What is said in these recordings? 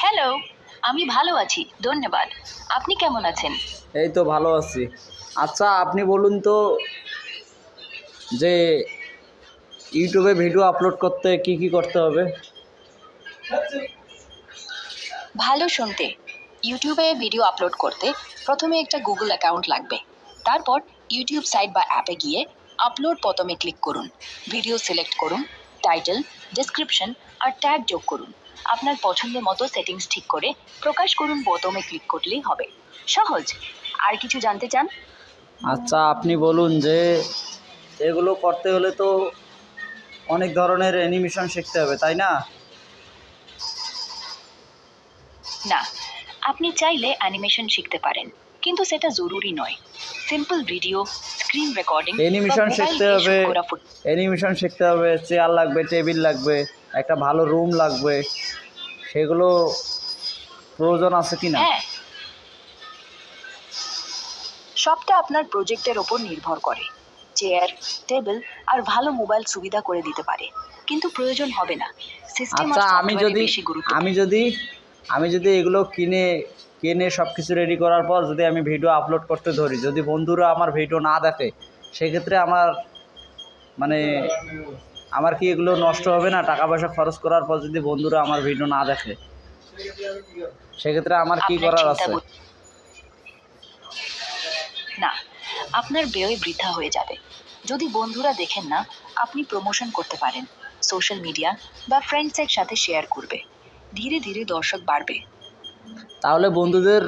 Hello, আমি ভালো আছি, ধন্যবাদ। আপনি কেমন আছেন? এই তো ভালো আছি। আচ্ছা, আপনি বলুন তো যে ইউটিউবে ভিডিও আপলোড করতে কি করতে হবে? ভালো শুনতে। ইউটিউবে ভিডিও আপলোড করতে প্রথমে একটা গুগল অ্যাকাউন্ট লাগবে। তারপর ইউটিউব সাইট বা অ্যাপে গিয়ে আপলোড বোতামে ক্লিক করুন। ভিডিও সিলেক্ট করুন, টাইটেল, ডেসক্রিপশন আর ট্যাগ যোগ করুন। আপনার পছন্দ মতো সেটিংস ঠিক করে প্রকাশ করুন বোতামে ক্লিক করলেই হবে। সহজ। আর কিছু জানতে চান? আচ্ছা, আপনি বলুন যে এগুলো করতে হলে তো অনেক ধরনের অ্যানিমেশন শিখতে হবে, তাই না? না, আপনি চাইলে অ্যানিমেশন শিখতে পারেন, কিন্তু সেটা জরুরি নয়। সিম্পল ভিডিও, স্ক্রিন রেকর্ডিং বা অ্যানিমেশন মোবাইল শিখতে দিয়ে হবে, শুট করা অ্যানিমেশন শিখতে হবে, চেয়ার লাগবে, টেবিল লাগবে, একটা ভালো রুম লাগবে। সেগুলো প্রয়োজন আছে কি না? হ্যাঁ, সবটা আপনার প্রজেক্টের ওপর নির্ভর করে। চেয়ার, টেবিল আর ভালো মোবাইল সুবিধা করে দিতে পারে, কিন্তু প্রয়োজন হবে না। সিস্টেম আর আচ্ছা, আমি সফটওয়্যারে যদি বেশি গুরুত্ব আমি যদি আমি যদি এগুলো কিনে সব কিছু রেডি করার পর যদি আমি ভিডিও আপলোড করতে ধরি, যদি বন্ধুরা আমার ভিডিও না দেখে, সেক্ষেত্রে মানে আমার কি এগুলো নষ্ট হবে না? টাকা পয়সা খরচ করার পর যদি বন্ধুরা আমার ভিডিও না দেখে, সেক্ষেত্রে আমার কি আপনার করার চিন্তা আছে? না, আপনার ব্যয় বৃথা হয়ে যাবে। যদি বন্ধুরা দেখেন না, আপনি প্রমোশন করতে পারেন। সোশ্যাল মিডিয়া বা ফ্রেন্ডসের সাথে শেয়ার করবে। ধীরে ধীরে দর্শক বাড়বে। তাহলে বন্ধুদের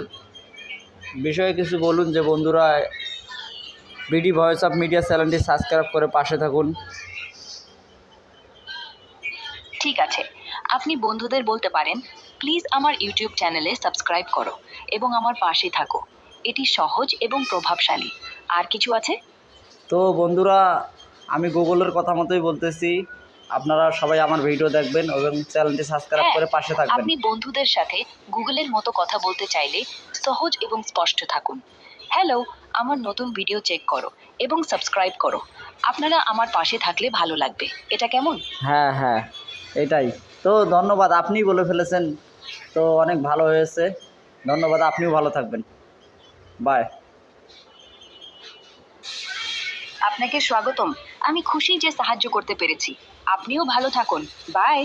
বিষয়ে কিছু বলুন, যে বন্ধুরা বিডি ভয়েস অফ মিডিয়া চ্যানেলটি সাবস্ক্রাইব করে পাশে থাকুন। ঠিক আছে, আপনি বন্ধুদের বলতে পারেন, প্লিজ আমার ইউটিউব চ্যানেলে সাবস্ক্রাইব করো এবং আমার পাশে থাকো। এটি সহজ এবং প্রভাবশালী। আর কিছু আছে? তো বন্ধুরা, আমি গুগলের কথা মতোই বলতেছি, আপনারা সবাই আমার ভিডিও দেখবেন এবং চ্যানেলটি সাবস্ক্রাইব হ্যাঁ, করে পাশে থাকবেন। আপনি বন্ধুদের সাথে গুগলের মতো কথা বলতে চাইলে সহজ এবং স্পষ্ট থাকুন। হ্যালো, আমার নতুন ভিডিও চেক করো এবং সাবস্ক্রাইব করো। আপনারা আমার পাশে থাকলে ভালো লাগবে। এটা কেমন? হ্যাঁ, হ্যাঁ, এটাই। তো ধন্যবাদ, আপনিই বলে ফেলেছেন, তো অনেক ভালো হয়েছে। ধন্যবাদ, আপনিও ভালো থাকবেন। বাই। আপনাকে স্বাগতম। আমি খুশি যে সাহায্য করতে পেরেছি। আপনিও ভালো থাকুন। বাই।